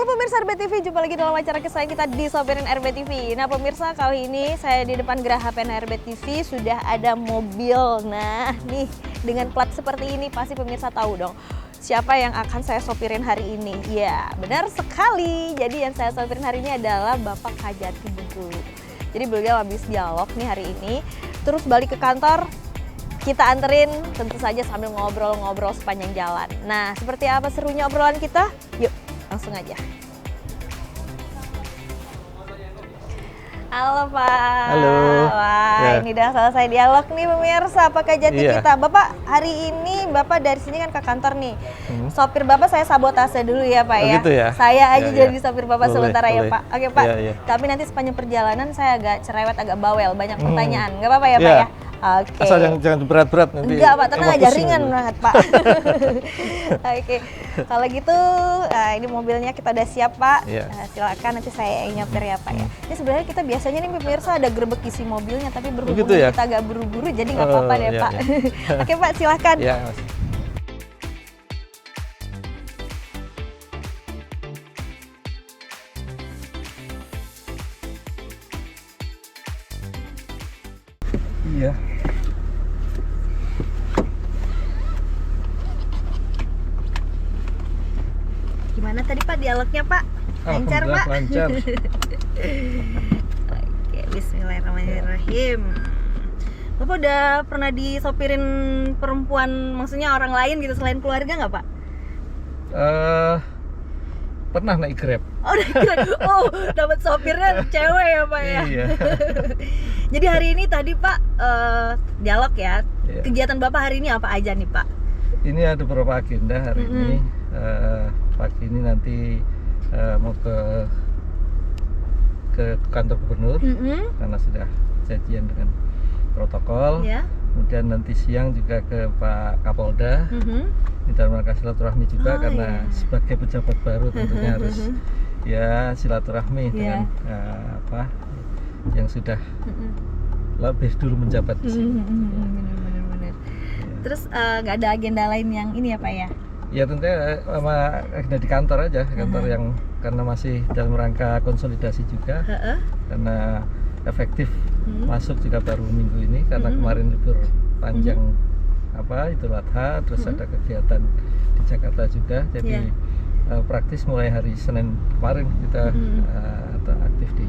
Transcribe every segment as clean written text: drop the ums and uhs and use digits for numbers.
pemirsa RB TV, jumpa lagi dalam acara kesayangan kita di Sopirin RB TV. Nah pemirsa, kali ini saya di depan Geraha Pena RB TV sudah ada mobil. Nah nih, dengan plat seperti ini pasti pemirsa tahu dong siapa yang akan saya sopirin hari ini. Ya benar sekali, jadi yang saya sopirin hari ini adalah Bapak Kajati Bengkulu. Jadi beliau habis dialog nih hari ini, terus balik ke kantor. Kita anterin tentu saja sambil ngobrol-ngobrol sepanjang jalan. Nah, seperti apa serunya obrolan kita? Yuk, langsung aja. Halo Pak. Halo. Wah, Ya. ini udah selesai dialog nih pemirsa Pak Kajati kita. Bapak, hari ini Bapak dari sini kan ke kantor nih. Sopir Bapak saya sabotase dulu ya Pak ya. Gitu ya? Saya aja Ya, jadi ya. sopir Bapak Boleh, sementara ya boleh. Pak. Oke Pak, Ya, ya. tapi nanti sepanjang perjalanan saya agak cerewet, agak bawel, banyak pertanyaan. Nggak apa-apa ya Pak Ya. ya? Oke. Asal jangan berat-berat nanti. Enggak Pak, tenang emang aja, pusing ringan nanti. banget Pak. Oke, kalau gitu ini mobilnya kita udah siap Pak. Iya. Silakan nanti saya yang nyetir ya Pak ya. Ini sebenarnya kita biasanya nih pemirsa ada gerbek isi mobilnya, tapi berhubung gitu ya? kita agak buru-buru jadi nggak apa-apa deh iya, Pak. iya. Oke Pak, silakan. Ya, Mas. Iya. Gimana tadi Pak dialognya Pak? Lancar Pak? Alhamdulillah, lancar. Oke, bismillahirrahmanirrahim. Bapak udah pernah disopirin perempuan, maksudnya orang lain gitu selain keluarga nggak Pak? Pernah naik Grab. Oh, oh dapat sopirnya cewek ya Pak ya? Iya. Jadi hari ini tadi Pak dialog ya. Iya. Kegiatan Bapak hari ini apa aja nih Pak? Ini ada beberapa agenda hari ini. Pagi ini nanti mau ke kantor gubernur karena sudah janjian dengan protokol. Ya. Kemudian nanti siang juga ke Pak Kapolda. Minta mereka silaturahmi juga karena sebagai pejabat baru tentunya harus ya silaturahmi dengan apa yang sudah lebih dulu menjabat di sini. Bener-bener. Terus nggak ada agenda lain yang ini ya Pak ya? Ya tentunya sama agenda di kantor aja, kantor yang karena masih dalam rangka konsolidasi juga, karena efektif masuk juga baru minggu ini karena kemarin libur panjang apa Idul Adha, terus ada kegiatan di Jakarta juga, jadi praktis mulai hari Senin kemarin kita aktif di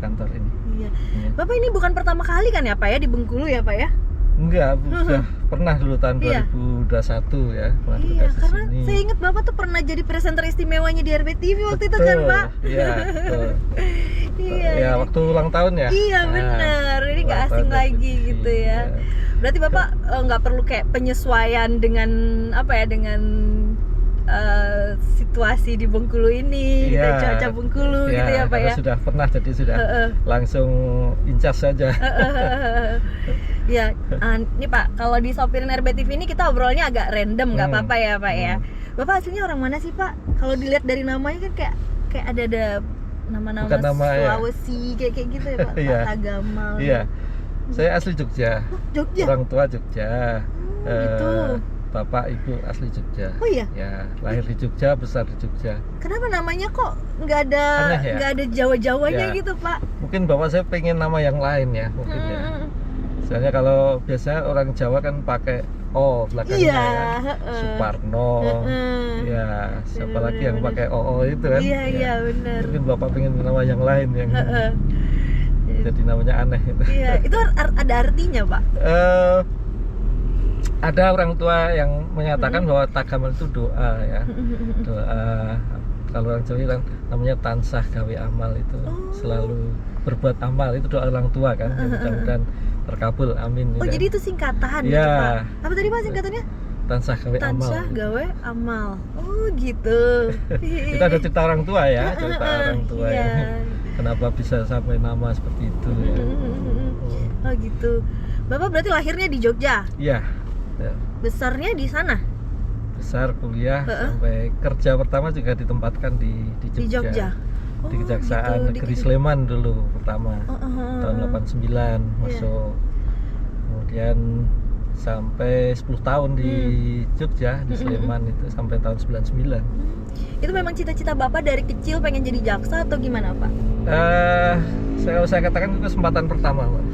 kantor ini. Iya. Bapak ini bukan pertama kali kan ya Pak ya di Bengkulu ya Pak ya? Enggak, sudah pernah dulu tahun 2021 ya, pernah Iya, tugas di karena sini. saya ingat Bapak tuh pernah jadi presenter istimewanya di RB TV waktu itu kan Pak? Iya, betul. Iya. Ya, waktu ulang tahun ya. Iya benar, ini nggak asing lagi gitu ya. Berarti Bapak nggak perlu kayak penyesuaian dengan apa ya, dengan situasi di Bengkulu ini, gitu, cuaca Bengkulu gitu ya Pak ya. Sudah pernah, jadi sudah langsung incas saja. Ya, ini Pak, kalau di Sopirin RB TV ini kita obrolnya agak random, nggak apa-apa ya Pak ya. Bapak aslinya orang mana sih Pak? Kalau dilihat dari namanya kan kayak ada nama-nama Sulawesi kayak gitu ya Pak. Iya. Pak Tagamal. Iya. Saya asli Jogja. Jogja. Orang tua Jogja. Gitu. Bapak ibu asli Jogja. Oh iya. Ya, lahir di Jogja, besar di Jogja. Kenapa namanya kok nggak ada Aneh ya? nggak ada Jawa-Jawanya Ya. gitu Pak? Mungkin bapak saya pengen nama yang lain ya, mungkin ya. Soalnya kalau biasanya orang Jawa kan pakai O belakangnya ya. Suparno. Ya, siapa lagi yang pakai OO itu kan? Iya, Ya. iya benar. Mungkin bapak pengen nama yang lain yang jadi namanya aneh itu. Iya, itu ada artinya Pak. Ada orang tua yang menyatakan bahwa tagamal itu doa ya. Doa. Kalau orang Jawa bilang namanya tansah gawe amal, itu selalu berbuat amal, itu doa orang tua kan. Mudah-mudahan terkabul, amin. Oh, ya. jadi itu singkatan Iya. gitu Pak. Apa tadi Pak singkatannya? Tansah gawe amal. Tansah gawe amal. Oh, gitu. Itu ada cerita orang tua ya, cerita orang tua Iya. ya. Kenapa bisa sampai nama seperti itu ya. Oh, gitu. Bapak berarti lahirnya di Jogja. Iya. Ya. Besarnya di sana? Besar kuliah sampai kerja pertama juga ditempatkan di Di Jogja. Di Kejaksaan Negeri Sleman dulu pertama. Tahun 89 masuk. Kemudian sampai 10 tahun di Jogja, di Sleman itu sampai tahun 99. Itu memang cita-cita Bapak dari kecil pengen jadi jaksa atau gimana, Pak? Saya katakan itu kesempatan pertama, Pak.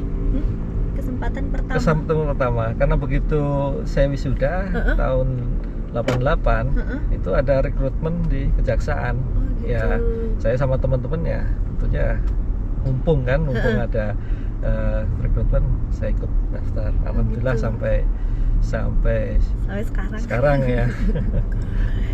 Kesempatan pertama. Kesempatan pertama, karena begitu saya wisuda tahun 88 itu ada rekrutmen di kejaksaan. gitu. Ya, saya sama teman-teman ya tentunya mumpung ada rekrutmen, saya ikut daftar. Alhamdulillah gitu. sampai sekarang ya.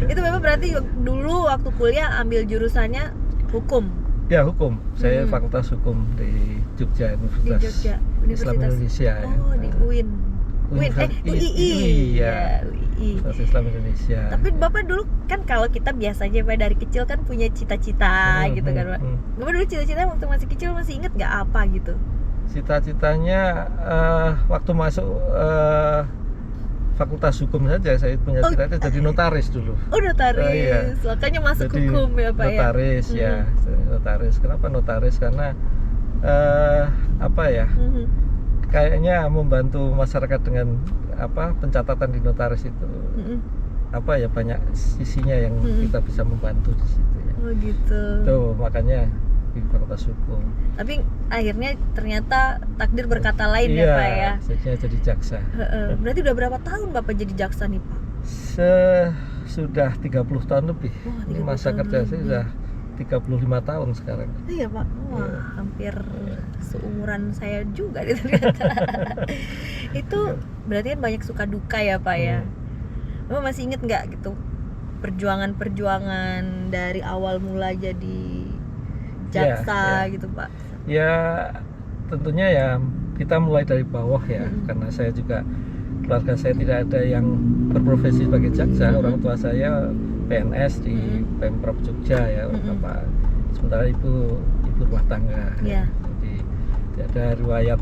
Itu Bapak berarti dulu waktu kuliah ambil jurusannya hukum. Ya, hukum. Saya fakultas hukum di Jogja, Universitas Islam Indonesia. Oh, di UIN. UII. Ya. Universitas Islam Indonesia. Tapi Bapak dulu kan kalau kita biasanya Pak dari kecil kan punya cita-cita gitu kan, Pak. Bapak dulu cita-cita waktu masih kecil masih inget nggak apa gitu? Cita-citanya waktu masuk fakultas hukum saja saya punya cita-cita jadi notaris dulu. Oh, notaris. Iya. Makanya masuk jadi hukum ya, Pak ya. Notaris ya. Notaris. Kenapa notaris? Karena apa ya? Kayaknya membantu masyarakat dengan pencatatan di notaris itu. Apa ya, banyak sisinya yang kita bisa membantu di situ ya. Oh, gitu. Tuh, makanya di fakultas hukum. Tapi akhirnya ternyata takdir berkata lain ya, Pak ya. Iya, jadi jaksa. Berarti udah berapa tahun Bapak jadi jaksa nih, Pak? Sudah 30 tahun lebih. Ini masa kerja saya sudah 35 tahun sekarang. Iya, Pak. Wah, hampir seumuran saya juga ternyata. Itu berarti kan banyak suka duka ya, Pak ya. Bapak masih inget nggak gitu perjuangan dari awal mula jadi jaksa gitu, Pak? Ya, tentunya ya kita mulai dari bawah ya, karena saya juga keluarga saya tidak ada yang berprofesi sebagai jaksa. Orang tua saya PNS di Pemprov Jogja ya, Bapak. Sementara ibu rumah tangga. Yeah. Jadi tidak ada riwayat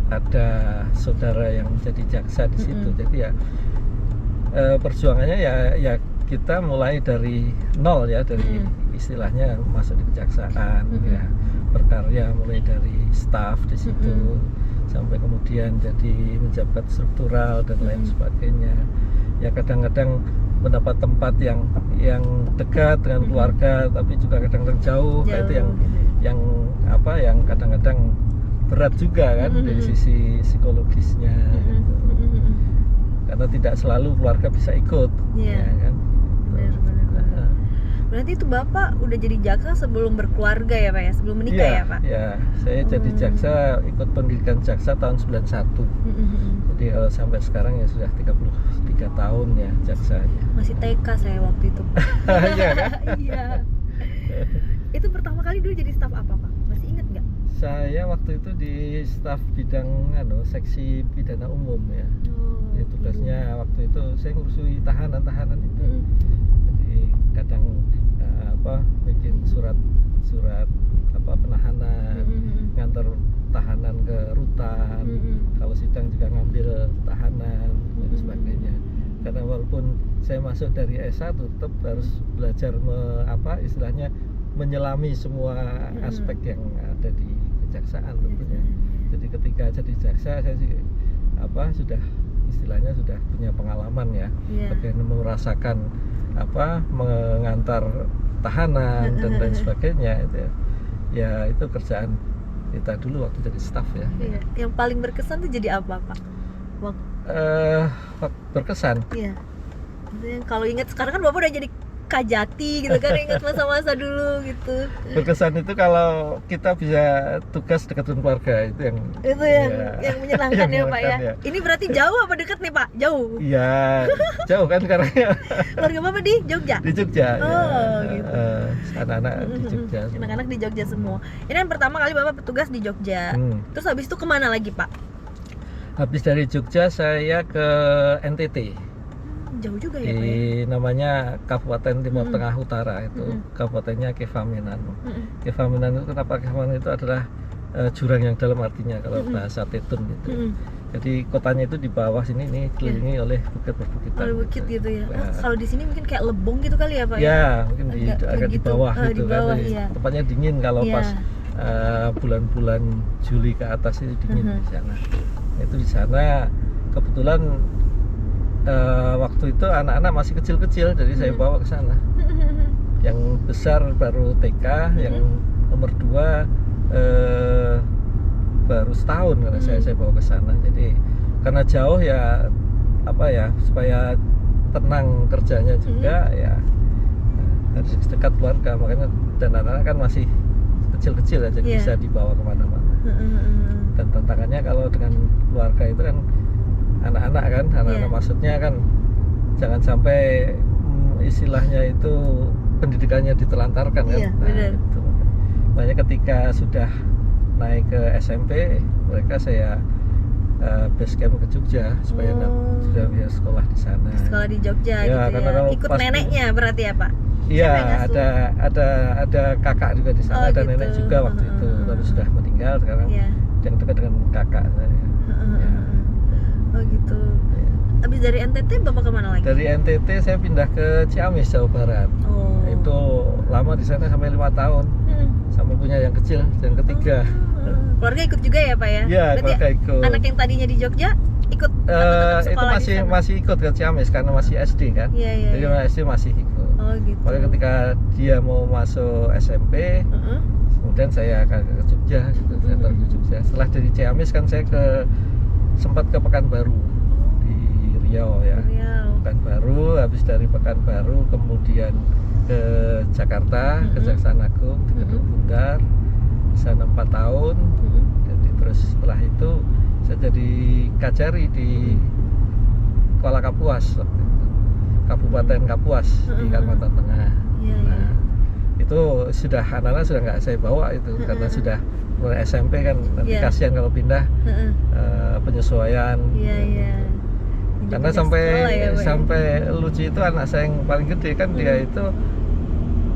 ada saudara yang jadi jaksa di situ. Jadi ya perjuangannya ya kita mulai dari nol ya, dari istilahnya masuk di kejaksaan ya, berkarya mulai dari staf di situ sampai kemudian jadi menjabat struktural dan lain sebagainya. Ya kadang-kadang mendapat tempat yang dekat dengan keluarga, tapi juga kadang-kadang jauh. Itu yang kadang-kadang berat juga kan dari sisi psikologisnya gitu. Karena tidak selalu keluarga bisa ikut ya kan. Benar. Berarti itu Bapak udah jadi jaksa sebelum berkeluarga ya, Pak ya? Sebelum menikah ya, Pak? Iya, saya jadi jaksa, ikut pendidikan jaksa tahun 91. Jadi kalau sampai sekarang ya sudah 33 tahun ya jaksanya. Masih TK saya waktu itu. Iya kan? Iya. Itu pertama kali dulu jadi staf apa, Pak? Masih ingat nggak? Saya waktu itu di staf bidang seksi pidana umum ya. Jadi tugasnya waktu itu saya ngurusi tahanan itu. Jadi kadang bikin surat penahanan, ngantar tahanan ke rutan, kalau sidang juga ngambil tahanan dan sebagainya. Karena walaupun saya masuk dari S1 tetap harus belajar istilahnya menyelami semua aspek yang ada di kejaksaan tentunya. Jadi ketika jadi jaksa saya sih sudah istilahnya sudah punya pengalaman ya, bagaimana merasakan mengantar tahanan dan lain sebagainya itu ya itu kerjaan kita dulu waktu jadi staf ya. Yang paling berkesan tuh jadi apa, Pak? Berkesan. Iya. Kalau ingat sekarang kan Bapak udah jadi Kajati gitu kan, ingat masa-masa dulu gitu. Berkesan itu kalau kita bisa tugas dekat dengan keluarga itu yang menyenangkan ya, Pak ya. Ini berarti jauh apa dekat nih, Pak? Jauh. Iya, jauh kan karena keluarga Bapak di Jogja. Di Jogja. Gitu. Anak-anak di Jogja. Anak-anak di Jogja semua. Ini yang pertama kali Bapak bertugas di Jogja. Terus habis itu kemana lagi, Pak? Habis dari Jogja saya ke NTT. Jauh juga ya, Pak ya? Namanya Kabupaten Timur Tengah Utara itu. Kabupatennya Kefaminan. Kefaminan itu kenapa Kefaminan itu adalah jurang yang dalam artinya kalau bahasa Tetun itu. Jadi kotanya itu di bawah sini ini dikelilingi oleh bukit-bukit. Oleh bukit gitu ya. Kalau di sini mungkin kayak Lebong gitu kali ya, Pak ya? Ya, mungkin agak di bawah gitu di bawah, kan. Iya. Tempatnya dingin kalau pas bulan-bulan Juli ke atas itu dingin di sana. Itu di sana kebetulan waktu itu anak-anak masih kecil-kecil, jadi saya bawa ke sana. Yang besar baru TK, yang nomor 2 baru setahun kalau saya bawa ke sana. Jadi karena jauh ya apa ya, supaya tenang kerjanya juga ya harus dekat keluarga, makanya dan anak-anak kan masih kecil-kecil ya, jadi bisa dibawa kemana-mana. Dan tantangannya kalau dengan keluarga itu kan anak-anak kan, maksudnya kan jangan sampai istilahnya itu pendidikannya ditelantarkan kan. Itu. Makanya ketika sudah naik ke SMP, mereka saya base camp ke Jogja supaya sudah bisa sekolah di sana. Sekolah di Jogja ya, gitu ya. Ikut neneknya berarti ya Pak? Iya, ada kakak juga di sana, ada gitu. nenek juga waktu itu, tapi sudah meninggal sekarang. Yang dekat dengan kakak saya. Oh gitu. Habis dari NTT Bapak kemana lagi? Dari NTT saya pindah ke Ciamis, Jawa Barat. Itu lama di sana sampai 5 tahun. Sampai punya yang kecil, yang ketiga. Keluarga ikut juga ya Pak ya? Iya, keluarga ikut. Anak yang tadinya di Jogja ikut atau tetap sekolah itu masih ikut ke Ciamis karena masih SD kan. Jadi SD masih ikut. Gitu. Makanya ketika dia mau masuk SMP, kemudian saya akan ke Jogja gitu. Saya taruh ke Jogja. Setelah dari Ciamis kan saya sempat ke Pekanbaru di Riau ya. Pekanbaru, habis dari Pekanbaru kemudian ke Jakarta, Kejaksaan Agung di Gedung Bundar, di sana 4 tahun. Jadi terus setelah itu saya jadi kajari di Kuala Kapuas waktu itu. Kabupaten Kapuas di Kalimantan Tengah. Nah, itu sudah anak-anak sudah nggak saya bawa itu karena sudah mulai SMP kan, nanti kasihan kalau pindah penyesuaian. Karena sampai lucu itu anak saya yang paling gede kan, dia itu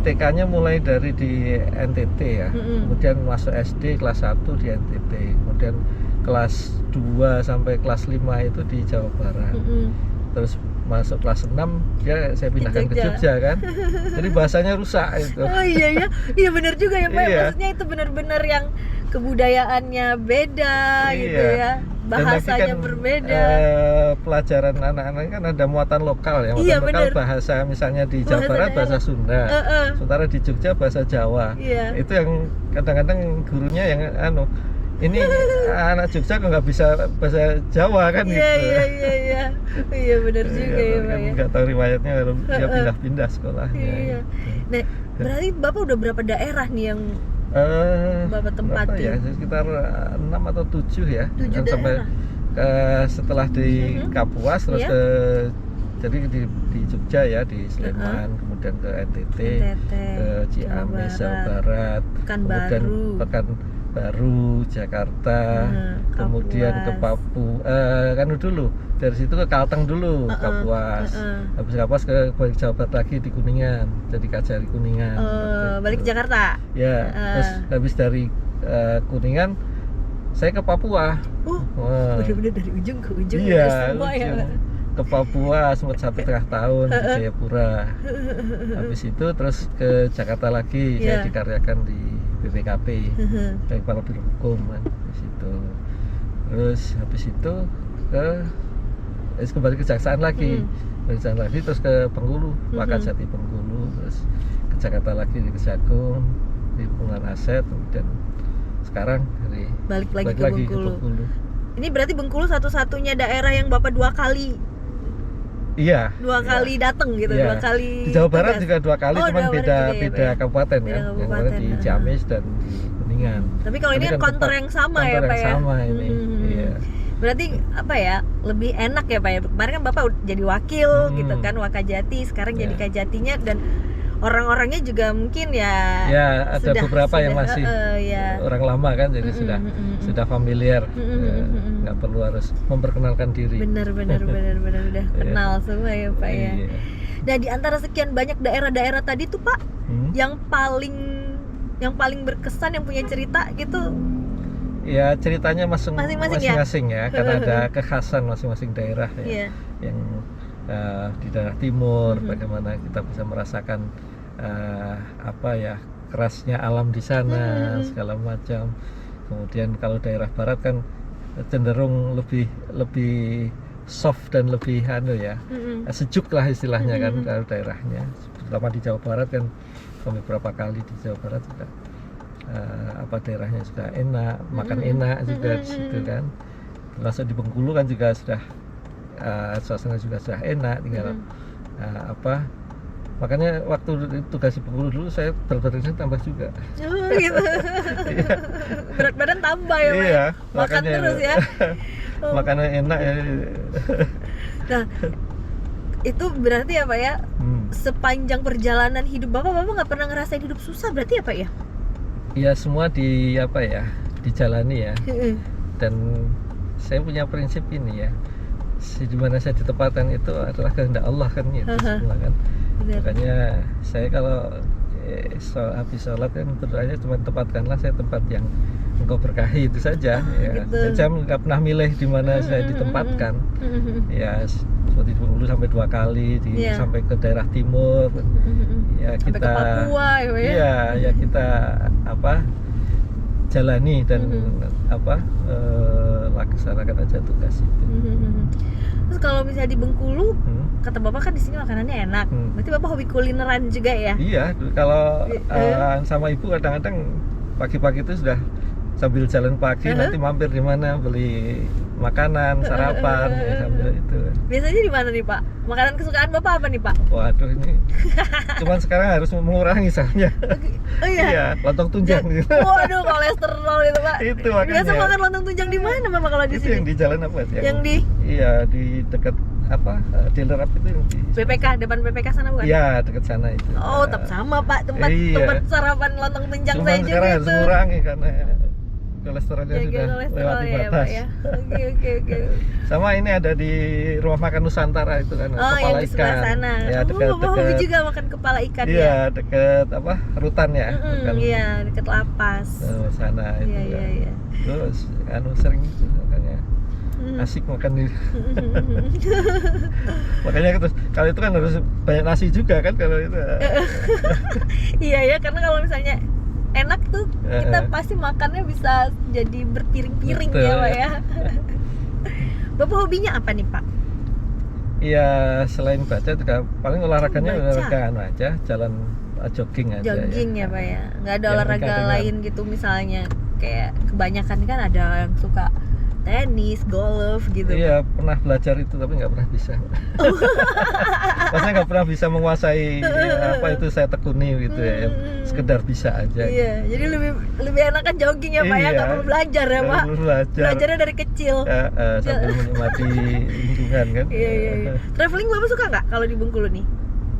TK-nya mulai dari di NTT ya, kemudian masuk SD kelas 1 di NTT, kemudian kelas 2 sampai kelas 5 itu di Jawa Barat, terus masuk kelas 6 saya pindahkan ke Jogja kan, jadi bahasanya rusak itu. Oh iya benar juga ya Pak. Maksudnya itu benar-benar yang kebudayaannya beda gitu ya, bahasanya kan, berbeda. Pelajaran anak-anak kan ada muatan lokal ya, muatan lokal bahasa, misalnya di Jawa Barat bahasa Sunda, sementara di Jogja bahasa Jawa. Itu yang kadang-kadang gurunya yang ini anak Jogja kok nggak bisa bahasa Jawa kan gitu. Iya benar juga ya Pak. Nggak tahu riwayatnya kalau dia pindah-pindah sekolahnya. Nah, berarti Bapak udah berapa daerah nih yang Bapak tempatin? Ya, sekitar 6 atau 7 ya. 7 sampai setelah di Kapuas terus jadi di Jogja ya, di Sleman, kemudian ke NTT, ke Ciamis, Jawa Barat, kemudian Pekanbaru, Jakarta, kemudian ke Papua, kan dulu dari situ ke Kalteng dulu, Kapuas, habis Kapuas ke balik Jawa Barat lagi di Kuningan, jadi kajari Kuningan. Balik ke Jakarta? Ya, terus habis dari Kuningan saya ke Papua. Bener-bener dari ujung ke ujung. Iya, ke Papua sempat 1,5 tahun di Jayapura. Habis itu terus ke Jakarta lagi, saya dikaryakan di BPKP, kayak kepala biro hukum kan di situ. Terus habis itu kembali ke Kejaksaan lagi, terus ke Bengkulu, Wakajati Bengkulu, terus ke Jakarta lagi di Kejagung, di Hubungan Aset, dan sekarang balik lagi ke Bengkulu. Ini berarti Bengkulu satu-satunya daerah yang Bapak 2 kali. Iya. 2 kali datang gitu, 2 kali. Di Jawa Barat juga 2 kali, cuman beda kabupaten kan. Yang mana di Ciamis dan di Kuningan. Tapi kalau ini kan kantor yang sama ya Pak ya. Sama ini. Iya. Berarti apa ya? Lebih enak ya Pak ya. Kemarin kan Bapak jadi wakil gitu kan, Wakajati, sekarang jadi Kajatinya, dan orang-orangnya juga mungkin ada beberapa yang masih orang lama kan, jadi sudah familiar, nggak perlu harus memperkenalkan diri. Benar udah kenal semua ya Pak ya. Nah, di antara sekian banyak daerah-daerah tadi tuh Pak, yang paling berkesan, yang punya cerita gitu, ya ceritanya masing-masing ya, karena ada kekhasan masing-masing daerah ya. Yang di daerah timur, bagaimana kita bisa merasakan kerasnya alam di sana, segala macam. Kemudian kalau daerah barat kan cenderung lebih soft dan lebih sejuk lah istilahnya kan kalau daerahnya seperti lama di Jawa Barat kan, sampai berapa kali di Jawa Barat juga daerahnya sudah enak, makan enak juga di situ kan. Termasuk di Bengkulu kan juga sudah suasana juga sudah enak, tinggal makanya waktu tugas di Bengkulu dulu saya berat badannya tambah juga. Gitu. Berat badan tambah ya, Pak? Iya, Makan terus ya. Makanan enak ya. Nah, itu berarti ya Pak ya, sepanjang perjalanan hidup Bapak nggak pernah ngerasain hidup susah berarti ya Pak ya? Iya, semua dijalani ya. Dan saya punya prinsip ini ya, di mana saya ditempatkan itu adalah kehendak Allah kan gitu semua kan. Benar. Makanya saya kalau habis sholat kan berdoanya cuma tempatkanlah saya tempat yang engkau berkahi, itu saja ya. Gitu. Dan saya nggak pernah milih di mana saya ditempatkan. Ya seperti di Bengkulu sampai 2 kali, sampai ke daerah timur. Ya sampai kita ke Papua ya Pak ya? Iya, ya kita jalani dan laksanakan aja tugas itu. Terus kalau misalnya di Bengkulu, kata Bapak kan di sini makanannya enak. Berarti Bapak hobi kulineran juga ya? Iya, kalau sama ibu kadang-kadang pagi-pagi itu sudah sambil jalan pagi nanti mampir di mana beli makanan, sarapan ya, sambil itu. Biasanya di mana nih Pak? Makanan kesukaan Bapak apa nih Pak? Waduh, ini cuman sekarang harus mengurangi misalnya. Oh iya? Iya, lontong tunjang gitu. Waduh, kolesterol itu Pak. Itu makanya. Biasa makan lontong tunjang di mana Bapak kalau di Itu sini? yang di jalan apa? Yang di? Iya, di dekat dealer apa itu yang di BPK, depan BPK sana bukan? Iya, dekat sana itu. Oh, tetap sama Pak, tempat sarapan lontong tunjang cuman saya juga sekarang harus itu. mengurangi karena kolesterolnya sudah lewati ya, batas. Pak, ya. Oke. Sama ini ada di rumah makan Nusantara itu kan, Oh, kepala yang di sebelah ikan. sana. Ya, Bapak hobi juga makan kepala ikan ya? Iya, dekat rutan ya. Iya, dekat lapas. Sana itu. Iya. Terus sering itu makanya. Asik makan di. Makanya terus kalau itu kan harus banyak nasi juga kan kalau itu. Iya ya, karena kalau misalnya enak tuh kita pasti makannya bisa jadi berpiring-piring. Betul, ya Pak ya. Bapak hobinya apa nih Pak? Iya, selain baca juga paling olahraganya olahraga aja, jalan jogging aja. Jogging ya Pak ya. Nggak ada olahraga lain gitu misalnya kayak kebanyakan kan ada yang suka tenis, golf gitu. Iya, pernah belajar itu tapi nggak pernah bisa. Maksudnya nggak pernah bisa menguasai apa itu saya tekuni gitu ya. Sekedar bisa aja. Iya, jadi lebih enakan jogging ya Pak ya, nggak perlu belajar ya Pak. Belajarnya dari kecil. Sambil menikmati lingkungan kan. Iya. Traveling Bapak suka nggak kalau di Bengkulu nih?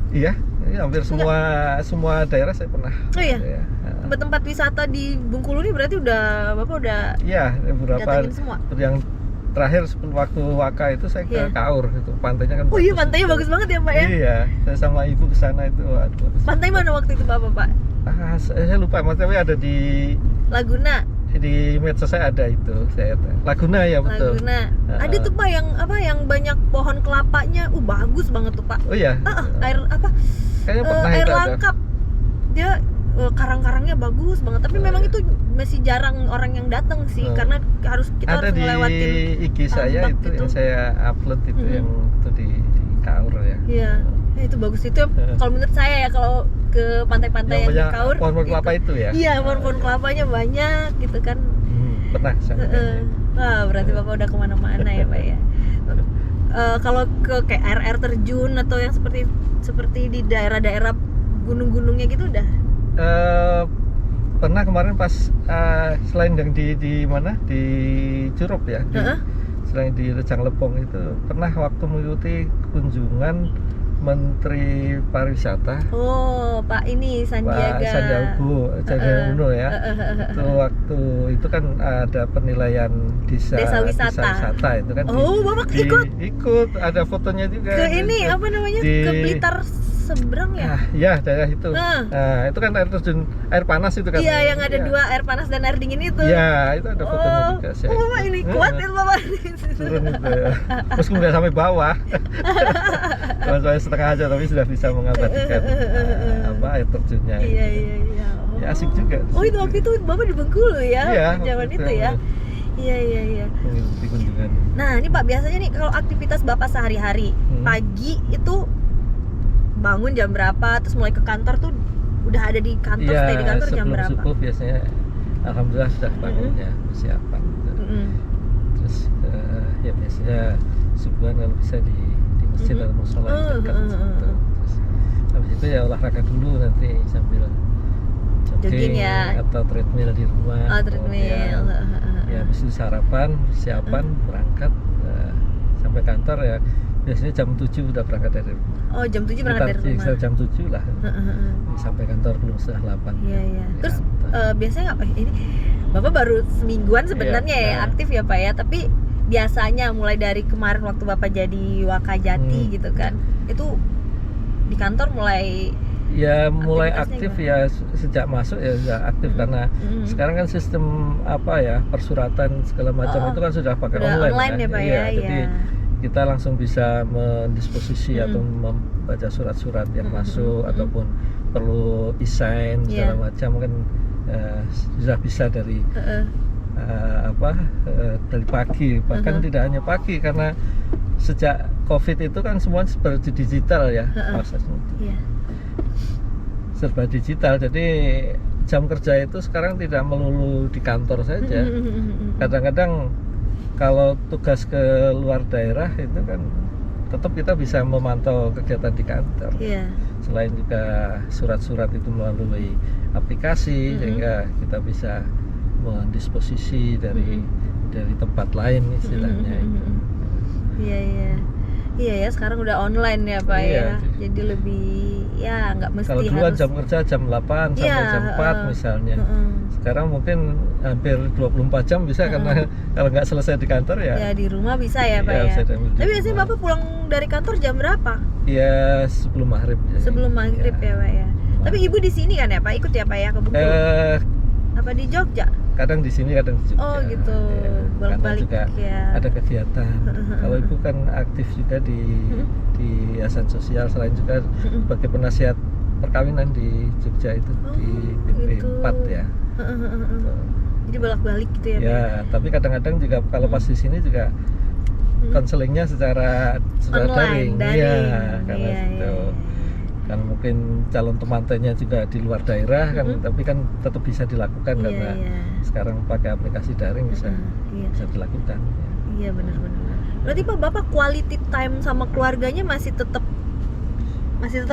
Iya, hampir semua daerah saya pernah. Oh iya. Ya. Tempat-tempat wisata di Bengkulu nih berarti Bapak udah iya, beberapa semua. Yang terakhir waktu Waka itu saya ke Kaur itu, pantainya kan. Oh iya, pantainya bagus banget ya Pak ya. Iya, saya sama ibu ke sana itu. Pantai mana waktu itu Bapak Pak? Saya lupa, maksudnya ada di Laguna. Di medsos saya ada itu, Laguna ya betul. Laguna. Ada tuh Pak yang banyak pohon kelapanya, bagus banget tuh Pak. Oh iya. Air apa? Kayaknya pernah air itu langkap. Dia karang-karangnya bagus banget, tapi memang itu masih jarang orang yang datang sih, karena kita harus ngelewatin. Ada di IG saya itu yang saya upload itu yang itu di Kaur ya. Iya. Itu bagus itu kalau menurut saya ya, kalau ke pantai-pantai yang di Kaur pohon kelapa itu ya. Iya, pohon kelapanya banyak gitu kan. Pernah saya. Wah, berarti Bapak udah kemana-mana ya Pak ya. Kalau ke kayak air terjun atau yang seperti di daerah-daerah gunung-gunungnya gitu udah? Pernah kemarin pas selain yang di mana di Curup ya, selain di Rejang Lepong itu pernah waktu mengikuti kunjungan Menteri Pariwisata. Oh, Pak ini Sandiaga. Pak Sandiaga Uno ya. Itu waktu itu kan ada penilaian desa wisata itu kan. Oh, Bapak ikut, ada fotonya juga. Ke ini apa namanya? Ke Blitar seberang ya? Ya, daerah itu. Nah, itu kan air terjun air panas itu kan. Iya, yang ada dua, air panas dan air dingin itu. Iya, itu ada fotonya juga. Bapak ini kuat ya Bapak. Turun itu. Meskipun nggak sampai bawah. Cuma saya setengah aja tapi sudah bisa mengabadikan air terjunnya. Iya. Ya, asik juga. Oh, itu waktu itu Bapak di Bengkulu ya? Iya, zaman itu ya. Iya. Mengikuti kunjungan. Nah, ini Pak biasanya nih kalau aktivitas Bapak sehari-hari, pagi itu bangun jam berapa, terus mulai ke kantor tuh udah ada di kantor, stay di kantor jam berapa? Sebelum subuh biasanya alhamdulillah sudah bangun ya, persiapan gitu. Terus ya biasanya subuhan kalau bisa di masjid atau musola yang dekat gitu. Terus habis itu ya olahraga dulu, nanti sambil jogging ya, atau treadmill di rumah. Treadmill. Ya habis itu sarapan, persiapan, berangkat sampai kantor ya. Biasanya jam 7 udah berangkat dari rumah. Oh, jam 7 berangkat dari rumah. Sekitar jam 7 lah. Sampai kantor belum setengah 8. Iya. Terus biasanya ngapain? Ini Bapak baru semingguan sebenarnya ya aktif ya Pak ya, tapi biasanya mulai dari kemarin waktu Bapak jadi Wakajati gitu kan, itu di kantor mulai aktif ya sejak masuk ya sudah aktif karena sekarang kan sistem persuratan segala macam itu kan sudah pakai online ya Pak ya. Jadi kita langsung bisa mendisposisi atau membaca surat-surat yang masuk ataupun perlu e-sign segala macam kan sudah bisa dari dari pagi, bahkan tidak hanya pagi karena sejak COVID itu kan semua seperti digital ya prosesnya. Serba digital, jadi jam kerja itu sekarang tidak melulu di kantor saja. Kadang-kadang kalau tugas ke luar daerah itu kan tetap kita bisa memantau kegiatan di kantor. Selain juga surat-surat itu melalui aplikasi, sehingga kita bisa mendisposisi dari tempat lain istilahnya itu. Iya ya, sekarang udah online ya Pak ya. Jadi lebih nggak mesti kalau dulu harus jam kerja jam 8 sampai jam 4 misalnya. Sekarang mungkin hampir 24 jam bisa karena kalau nggak selesai di kantor ya di rumah bisa ya Pak ya. Tapi biasanya Bapak pulang dari kantor jam berapa? Ya sebelum maghrib. Sebelum maghrib ya Pak ya. Tapi Ibu di sini kan ya Pak, ikut ya Pak ya ke Bengkulu? Apa di Jogja? Kadang di sini, kadang di Jogja. Oh gitu. Bolak-balik juga ada kegiatan. Kalau Ibu kan aktif juga di yayasan sosial, selain juga sebagai penasihat perkawinan di Jogja itu di BP 4 ya. Jadi bolak-balik gitu ya Pak? Ya, tapi kadang-kadang juga kalau pas di sini juga konselingnya secara daring. Iya, karena itu. Kan mungkin calon temannya juga di luar daerah kan, tapi kan tetap bisa dilakukan karena sekarang pakai aplikasi daring bisa dilakukan. Iya benar-benar. Berarti Pak, Bapak quality time sama keluarganya masih tetap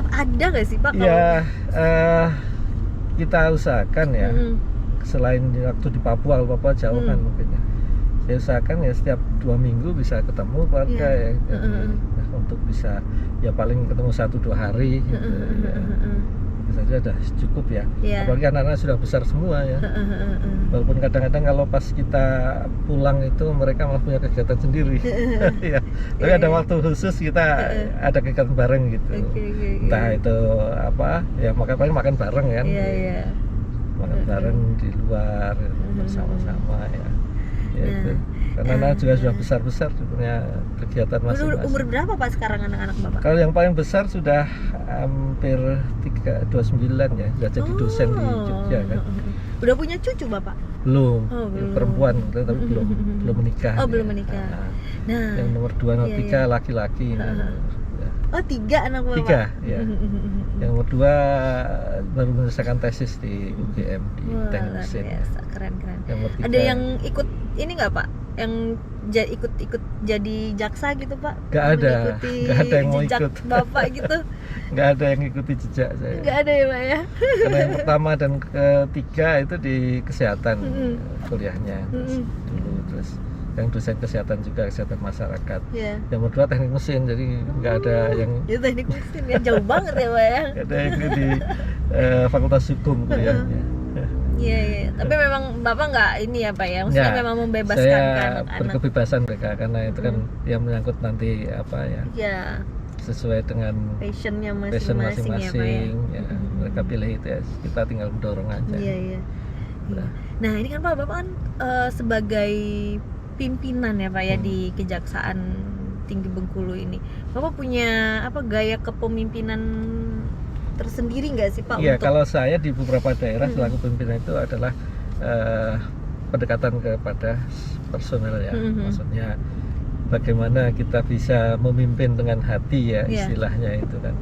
ada nggak sih Pak? Iya, kita usahakan ya. Selain waktu di Papua jauh kan mungkin ya. Saya usahakan ya setiap 2 minggu bisa ketemu keluarga ya. Jadi, untuk bisa ya paling ketemu 1-2 hari gitu ya. Itu saja sudah cukup ya. Apalagi anak-anak sudah besar semua ya. Walaupun kadang-kadang kalau pas kita pulang itu mereka malah punya kegiatan sendiri. Ya. Tapi ada waktu khusus kita ada kegiatan bareng gitu. Entah itu ya paling makan bareng kan. Makan bareng di luar bersama-sama ya. Itu. Karena anak juga sudah besar-besar punya kegiatan masing-masing. Umur berapa Pak sekarang anak-anak Bapak? Kalau yang paling besar sudah hampir 29 ya, sudah jadi dosen di Jogja kan. Udah punya cucu Bapak? Belum. Perempuan tapi belum menikah. Oh, belum menikah. Nah, yang nomor 2 nomor 3 laki-laki. Oh, 3 anak Bapak? 3 ya. Yang nomor 2 baru menyelesaikan tesis di UGM di Teknik Mesin. Keren. Yang nomor 3, ada yang ikut ini nggak Pak? Yang ikut jadi jaksa gitu Pak? Gak ada yang mau ikut. Bapak gitu? Gak ada yang ikuti jejak saya. Gak ada ya Pak ya? Karena yang pertama dan ketiga itu di kesehatan kuliahnya dulu, terus yang dosen kesehatan juga, kesehatan masyarakat. Yang nomor 2 teknik mesin, jadi nggak ada yang itu teknik mesin ya, jauh banget ya Pak ya. Nggak ada yang di fakultas hukum kuliahnya. Iya. Tapi memang Bapak nggak ini ya Pak ya, maksudnya memang membebaskan saya anak-anak. Berkebebasan mereka karena itu kan yang menyangkut nanti sesuai dengan passionnya passion masing-masing ya, Pak ya. Mereka pilih itu ya, kita tinggal mendorong aja. Iya. Nah ini kan Pak, Bapak kan sebagai pimpinan ya Pak ya di Kejaksaan Tinggi Bengkulu ini, Bapak punya gaya kepemimpinan tersendiri nggak sih Pak? Iya, kalau saya di beberapa daerah selaku pimpinan itu adalah pendekatan kepada personel ya. Maksudnya bagaimana kita bisa memimpin dengan hati ya, istilahnya itu kan.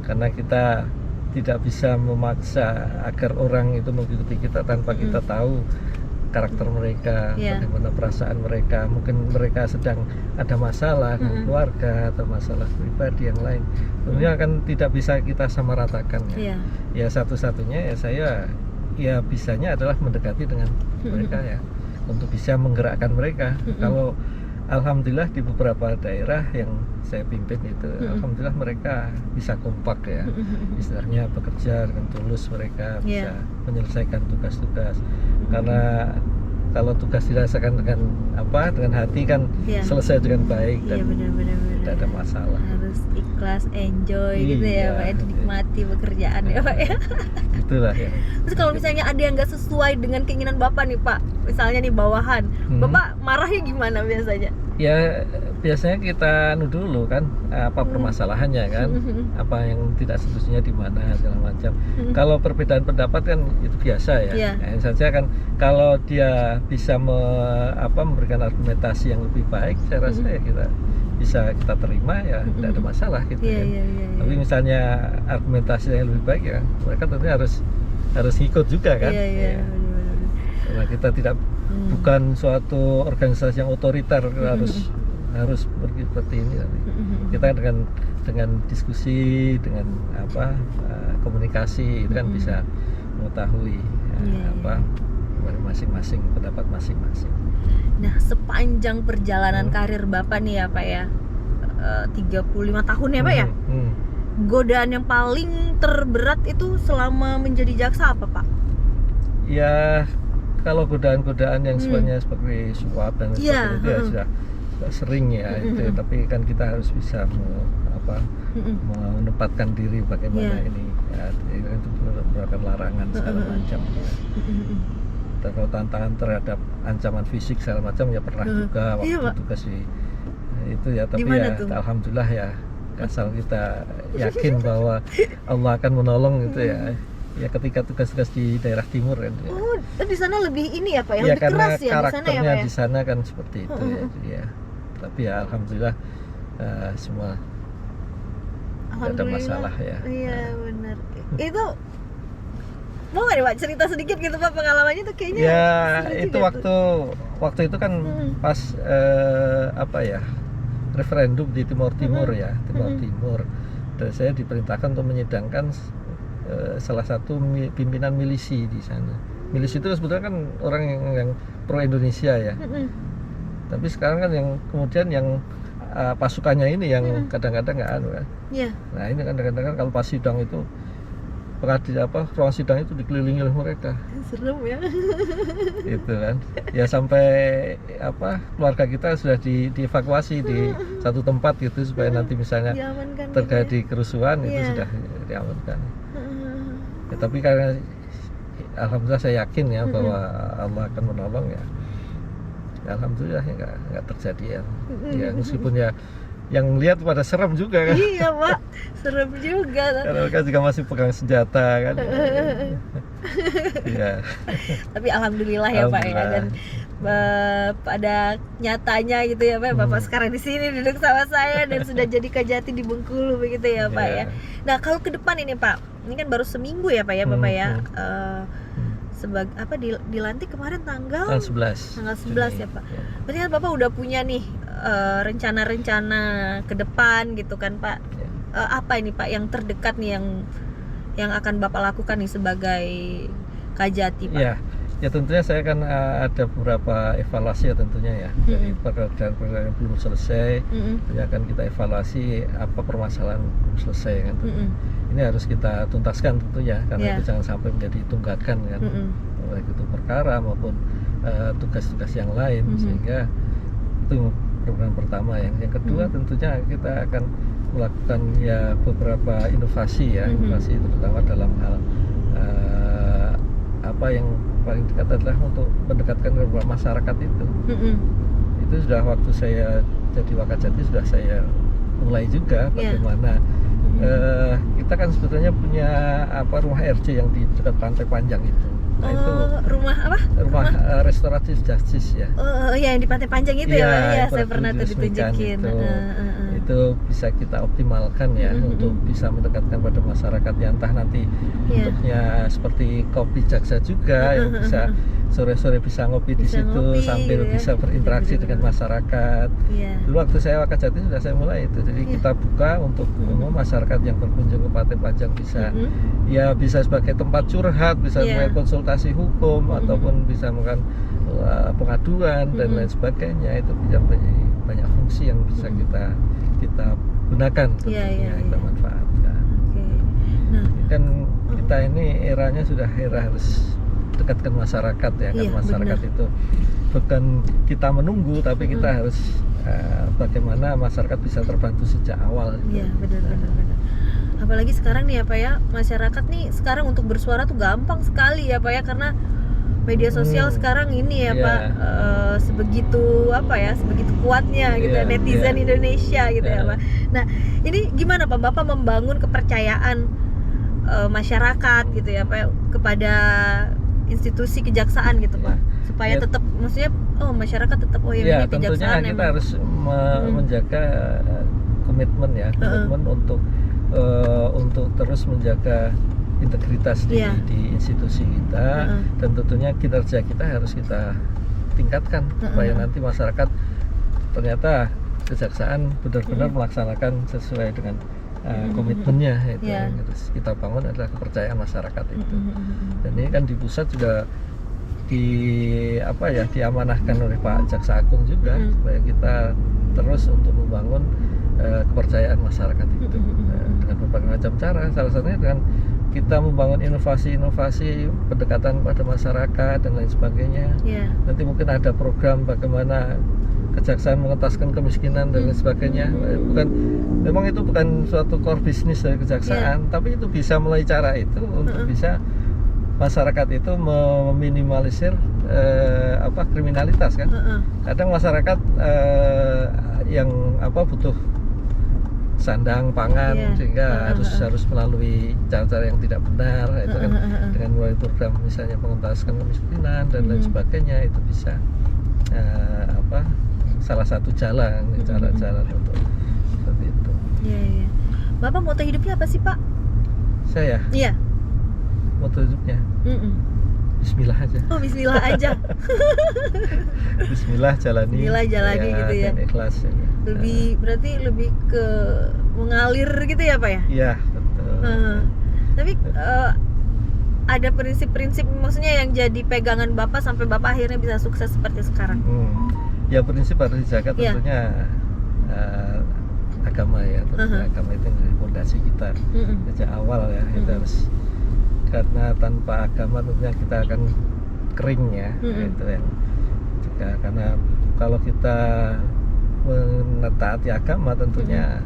karena kita tidak bisa memaksa agar orang itu mengikuti kita tanpa kita tahu karakter mereka, bagaimana perasaan mereka. Mungkin mereka sedang ada masalah dengan keluarga atau masalah pribadi yang lain. Tentunya kan tidak bisa kita samaratakan ya. Ya satu-satunya ya saya ya bisanya adalah mendekati dengan mereka ya, untuk bisa menggerakkan mereka. Kalau alhamdulillah di beberapa daerah yang saya pimpin itu, alhamdulillah mereka bisa kompak ya, istilahnya bekerja dengan tulus, mereka bisa menyelesaikan tugas-tugas. Karena kalau tugas dirasakan dengan hati kan selesai dengan baik dan tidak ada masalah. Harus ikhlas, enjoy gitu ya Pak, dinikmati pekerjaan ya Pak ya. Itulah ya. Terus kalau misalnya ada yang nggak sesuai dengan keinginan Bapak nih Pak, misalnya nih bawahan, Bapak marahnya gimana biasanya? Ya biasanya kita dulu kan apa permasalahannya kan, apa yang tidak setujunya di mana segala macam. Kalau perbedaan pendapat kan itu biasa ya. Nah, saja kan kalau dia bisa memberikan argumentasi yang lebih baik, saya rasa ya kita bisa kita terima ya, tidak ada masalah gitu kan. Tapi misalnya argumentasi yang lebih baik ya, mereka tentunya harus ikut juga kan. Karena kita tidak bukan suatu organisasi yang otoriter, harus pergi seperti ini. Kita dengan diskusi, dengan komunikasi itu kan bisa mengetahui masing-masing pendapat masing-masing. Nah, sepanjang perjalanan karir Bapak nih ya Pak ya, 35 tahun ya Pak ya, godaan yang paling terberat itu selama menjadi jaksa apa Pak? Ya kalau godaan-godaan yang sebenarnya seperti suap dan seperti itu ya sudah sering ya itu, tapi kan kita harus bisa menempatkan diri bagaimana ini ya, itu merupakan larangan segala macam ya. Kalau tantangan terhadap ancaman fisik segala macam ya pernah juga waktu tugas itu ya, tapi ya alhamdulillah ya, asal kita yakin bahwa Allah akan menolong itu ya. Ya ketika tugas-tugas di daerah timur kan. Oh, di sana lebih ini ya Pak, yang ya, lebih keras ya di sana ya Pak. Karakternya di sana kan seperti itu ya. Tapi ya alhamdulillah semua tidak ada masalah ya. Iya benar. Itu mau nggak nih Pak cerita sedikit gitu Pak pengalamannya tuh kayaknya? Ya itu waktu itu kan pas referendum di Timur Timur ya, Timur Timur. Dan saya diperintahkan untuk menyidangkan salah satu pimpinan milisi di sana. Milisi itu sebetulnya kan orang yang pro Indonesia ya. Tapi sekarang kan yang kemudian yang pasukannya ini yang kadang-kadang nggak kan. Nah ini kadang-kadang kan kalau pas sidang itu ruang sidang itu dikelilingi oleh mereka. Serem ya. Itu kan. Ya sampai keluarga kita sudah dievakuasi di satu tempat gitu supaya nanti misalnya terjadi kerusuhan itu sudah diamankan. Ya, tapi karena alhamdulillah saya yakin ya bahwa Allah akan menolong ya. Alhamdulillah ya nggak terjadi ya. Ya meskipun ya yang lihat pada serem juga kan. Iya Pak, serem juga. Karena mereka juga masih pegang senjata kan. Ya. Tapi alhamdulillah ya Pak ya, dan pada nyatanya gitu ya Pak, Bapak sekarang di sini duduk sama saya dan sudah jadi Kajati di Bengkulu begitu ya Pak ya. Nah kalau ke depan ini Pak, ini kan baru seminggu ya Pak ya Bapak ya. Dilantik kemarin tanggal 11 ya Pak. Berarti kan Bapak udah punya nih rencana-rencana ke depan gitu kan Pak. Apa ini Pak yang terdekat nih yang akan Bapak lakukan nih sebagai Kajati Pak? Ya tentunya saya kan ada beberapa evaluasi ya tentunya ya. Dari pekerjaan-pekerjaan yang belum selesai, tentunya akan kita evaluasi apa permasalahan belum selesai kan. Ini harus kita tuntaskan tentunya, karena itu jangan sampai menjadi tunggakan kan, baik itu perkara maupun tugas-tugas yang lain, sehingga itu program pertama. Yang kedua tentunya kita akan melakukan ya beberapa inovasi ya, inovasi terutama dalam hal yang paling dekat adalah untuk mendekatkan ke masyarakat itu. Itu sudah waktu saya jadi Wakajati sudah saya mulai juga bagaimana kita kan sebetulnya punya rumah RJ yang di dekat Pantai Panjang itu. Nah, itu rumah apa? Rumah restoratif justice ya. Oh ya, yang di Pantai Panjang itu ya, saya pernah tuh ditunjukin. itu bisa kita optimalkan ya untuk bisa mendekatkan pada masyarakat ya, entah nanti bentuknya seperti kopi jaksa juga yang bisa sore-sore bisa ngopi di situ ngopi, sambil bisa berinteraksi dengan masyarakat. Dulu waktu saya Wakajati sudah saya mulai itu, jadi kita buka untuk umum masyarakat yang berkunjung ke Pantai Panjang bisa ya bisa sebagai tempat curhat, bisa sebagai konsultasi hukum ataupun bisa melakukan pengaduan dan lain sebagainya. Itu bisa banyak fungsi yang bisa kita gunakan tentunya, kita manfaatkan. Nah, kan kita ini eranya sudah era harus dekatkan masyarakat ya, kan masyarakat itu bukan kita menunggu tapi kita harus bagaimana masyarakat bisa terbantu sejak awal. Iya, benar. Apalagi sekarang nih ya Pak ya, masyarakat nih sekarang untuk bersuara tuh gampang sekali ya Pak ya, karena media sosial sekarang ini ya Pak, sebegitu kuatnya gitu netizen Indonesia gitu ya Pak. Nah ini gimana Pak, Bapak membangun kepercayaan masyarakat gitu ya Pak kepada institusi kejaksaan gitu Pak, supaya tetap maksudnya masyarakat tetap ini kejaksaan tentunya kita harus menjaga komitmen untuk terus menjaga integritas di institusi kita, dan tentunya kinerja kita harus kita tingkatkan supaya nanti masyarakat ternyata kejaksaan benar-benar melaksanakan sesuai dengan komitmennya itu yang harus kita bangun adalah kepercayaan masyarakat itu. Dan ini kan di pusat juga diamanahkan oleh Pak Jaksa Agung juga supaya kita terus untuk membangun kepercayaan masyarakat itu dengan berbagai macam cara, salah satunya dengan kita membangun inovasi-inovasi pendekatan pada masyarakat dan lain sebagainya. Nanti mungkin ada program bagaimana kejaksaan mengentaskan kemiskinan dan lain sebagainya. Memang itu bukan suatu core bisnis dari kejaksaan, tapi itu bisa melalui cara itu untuk bisa masyarakat itu meminimalisir kriminalitas kan. Kadang masyarakat yang butuh sandang pangan sehingga harus melalui cara-cara yang tidak benar itu kan, dengan melalui program misalnya pengentaskan kemiskinan dan lain sebagainya, itu bisa salah satu jalan cara-cara untuk seperti itu. Bapak moto hidupnya apa sih Pak? Saya? Iya. Moto hidupnya? Bismillah aja. Bismillah aja. Bismillah jalani gitu ya. Dan ikhlas ya. Berarti lebih ke mengalir gitu ya Pak ya? Iya, betul. Tapi ada prinsip-prinsip maksudnya yang jadi pegangan Bapak sampai Bapak akhirnya bisa sukses seperti sekarang? Ya prinsip harus dijaga tentunya agama ya, agama itu yang jadi fondasi kita sejak awal ya. Kita harus, karena tanpa agama tentunya kita akan kering ya, itu yang juga, karena kalau kita mentaati agama tentunya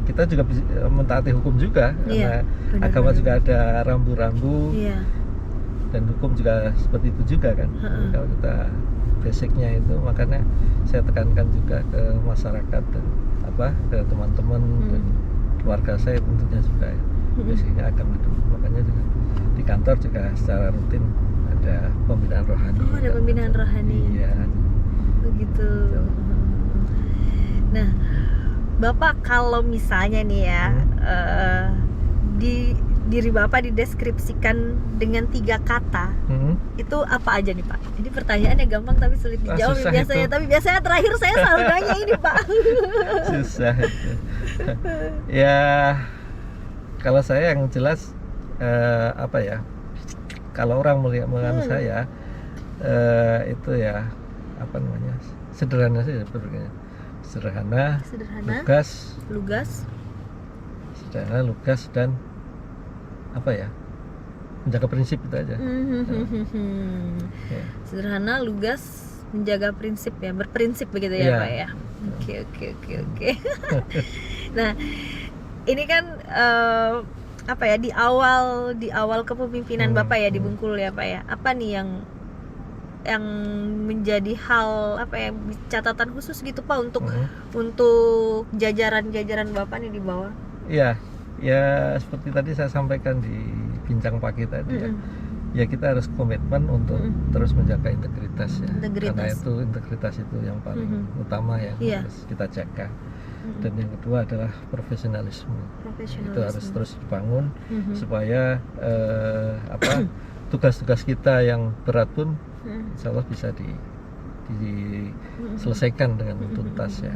kita juga bisa mentaati hukum juga, karena agama juga ada rambu-rambu dan hukum juga seperti itu juga kan. Kalau kita basicnya itu, makanya saya tekankan juga ke masyarakat dan ke teman-teman dan keluarga saya tentunya juga basicnya agama dulu. Makanya juga di kantor juga secara rutin ada pembinaan rohani. Ada pembinaan rohani. Iya. Begitu. Nah, Bapak kalau misalnya nih ya di diri Bapak dideskripsikan dengan 3 kata, itu apa aja nih Pak? Ini pertanyaannya gampang tapi sulit dijawab biasanya. Tapi biasanya terakhir saya selalu nanya ini Pak. Susah itu. Ya, kalau saya yang jelas kalau orang melihat saya itu ya sederhana saja sebenarnya. Sederhana, lugas, dan menjaga prinsip itu aja. Sederhana, lugas, menjaga prinsip ya, berprinsip begitu ya Pak ya. Oke. Nah, ini kan di awal kepemimpinan Bapak ya di Bengkulu ya Pak ya. Apa nih yang menjadi hal catatan khusus gitu Pak untuk jajaran Bapak nih di bawah? Iya. Ya seperti tadi saya sampaikan di bincang pagi tadi ya kita harus komitmen untuk terus menjaga integritas ya. Karena itu integritas itu yang paling utama ya, harus kita jaga. dan yang kedua adalah profesionalisme. Itu harus terus dibangun supaya tugas-tugas kita yang berat pun insya Allah bisa diselesaikan dengan tuntas ya.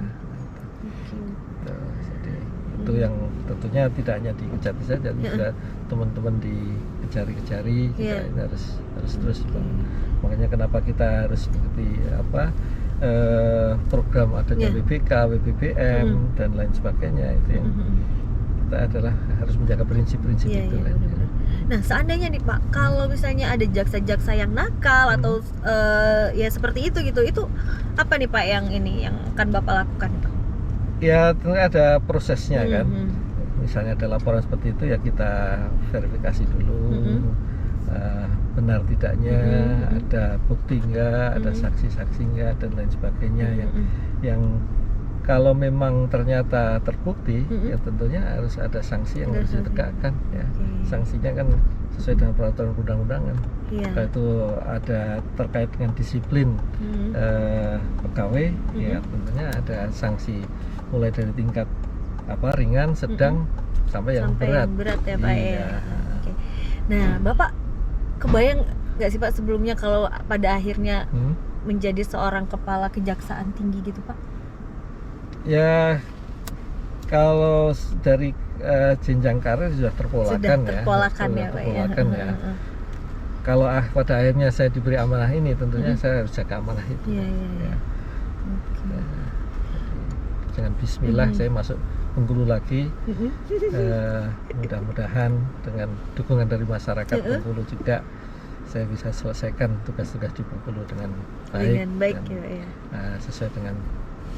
Jadi itu yang tentunya tidak hanya di Kejati saja, juga teman-teman di Kejari-Kejari kita ini harus terus dibangun. Makanya kenapa kita harus mengikuti program adanya WBK, WBBM dan lain sebagainya, itu yang kita adalah harus menjaga prinsip-prinsip itu. Nah, seandainya nih Pak, kalau misalnya ada jaksa-jaksa yang nakal atau ya seperti itu gitu, itu apa nih Pak yang akan Bapak lakukan Pak? Ya tentu ada prosesnya kan. Misalnya ada laporan seperti itu ya kita verifikasi dulu benar tidaknya, ada bukti enggak, ada saksi-saksi enggak dan lain sebagainya yang kalau memang ternyata terbukti ya tentunya harus ada sanksi yang harus ditegakkan ya. Sanksinya kan sesuai dengan peraturan undang-undangan. Kalau itu ada terkait dengan disiplin pegawai ya tentunya ada sanksi mulai dari tingkat ringan, sedang sampai yang berat. Yang berat ya Pak ya. Nah, Bapak kebayang nggak sih Pak sebelumnya kalau pada akhirnya menjadi seorang kepala kejaksaan tinggi gitu Pak? Ya kalau dari jenjang karir sudah terpolakan ya Pak ya. Kalau pada akhirnya saya diberi amanah ini tentunya saya harus jaga amanah itu. Dengan bismillah saya masuk Bengkulu lagi. Mudah-mudahan dengan dukungan dari masyarakat Bengkulu juga saya bisa selesaikan tugas-tugas di Bengkulu dengan baik dan sesuai dengan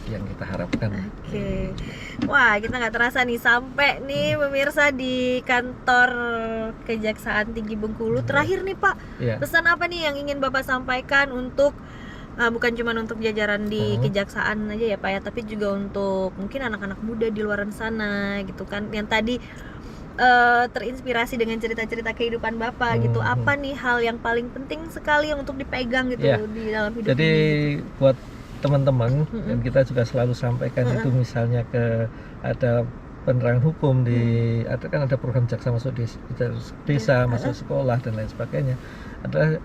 yang kita harapkan. Wah, kita nggak terasa nih sampai nih pemirsa di kantor Kejaksaan Tinggi Bengkulu. Terakhir nih Pak, pesan apa nih yang ingin Bapak sampaikan untuk bukan cuma untuk jajaran di kejaksaan aja ya Pak ya, tapi juga untuk mungkin anak-anak muda di luar sana gitu kan, yang tadi terinspirasi dengan cerita-cerita kehidupan Bapak gitu. Apa nih hal yang paling penting sekali yang untuk dipegang gitu di dalam hidup? Jadi buat teman-teman dan kita juga selalu sampaikan itu misalnya ada penerangan hukum ada program jaksa masuk desa, masuk sekolah dan lain sebagainya. Adalah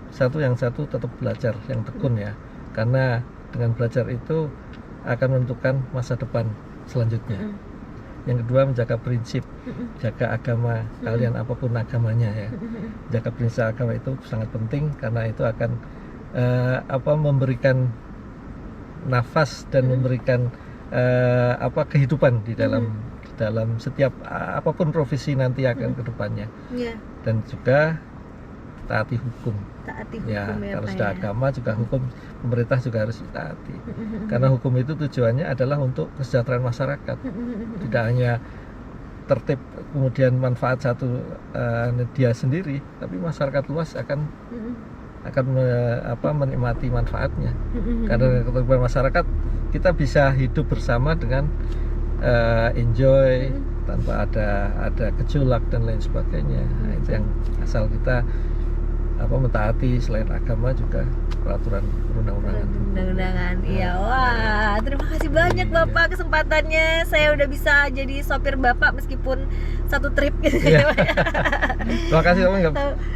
satu tetap belajar yang tekun ya, karena dengan belajar itu akan menentukan masa depan selanjutnya. Yang kedua menjaga prinsip, jaga agama kalian apapun agamanya ya. Jaga prinsip agama itu sangat penting karena itu akan memberikan nafas dan memberikan kehidupan di dalam setiap apapun profesi nanti akan kedepannya. Dan juga taati hukum. Kalau sudah agama juga hukum pemerintah juga harus ditaati. Karena hukum itu tujuannya adalah untuk kesejahteraan masyarakat. Tidak hanya tertib kemudian manfaat dia sendiri, tapi masyarakat luas akan menikmati manfaatnya. Karena ketertiban masyarakat kita bisa hidup bersama dengan enjoy tanpa ada gejolak dan lain sebagainya. Nah, itu yang asal kita mentaati selain agama juga peraturan perundang-undangan. Iya, wah, terima kasih banyak Bapak kesempatannya. Saya udah bisa jadi sopir Bapak meskipun satu trip gitu. Terima kasih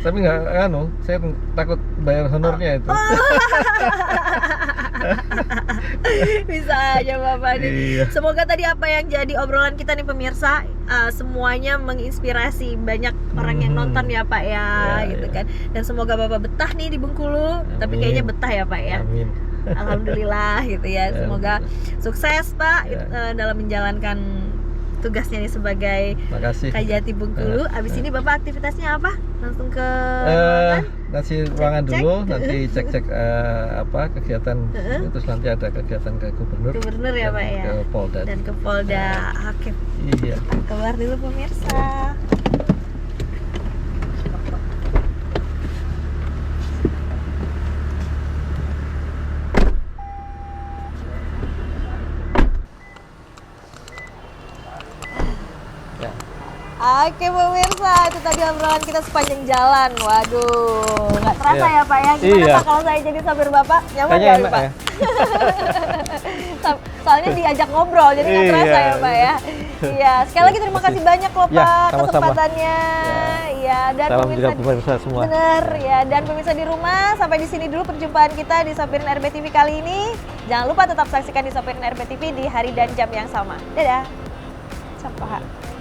tapi nggak saya takut bayar honornya itu. Bisa aja Bapak nih. Semoga tadi apa yang jadi obrolan kita nih pemirsa semuanya menginspirasi banyak orang yang nonton ya Pak ya, gitu kan. Dan semoga Bapak betah nih di Bengkulu. Tapi kayaknya betah ya Pak ya. Amin. Alhamdulillah gitu ya. Semoga sukses Pak dalam menjalankan tugasnya nih sebagai Kejati Bengkulu. Abis ini Bapak aktivitasnya apa? Langsung ke ngasih ruangan dulu, nanti cek-cek kegiatan, terus nanti ada kegiatan ke gubernur ya Pak ya, ke Polda dan ke Polda Hakim. Iya. Keluar dulu pemirsa. Oke pemirsa, itu tadi obrolan kita sepanjang jalan. Waduh, nggak terasa ya Pak ya? Gimana Pak kalau saya jadi sopir Bapak? Nyaman nggak Pak? Soalnya diajak ngobrol, jadi nggak terasa ya Pak ya. Iya, sekali lagi terima kasih banyak loh Ya, Pak sama-sama. kesempatannya. Iya, dan Salam juga pemirsa semua. bener ya, dan pemirsa di rumah, sampai di sini dulu perjumpaan kita di Sopirin RB TV kali ini. Jangan lupa tetap saksikan di Sopirin RB TV di hari dan jam yang sama. Dadah. Sampai.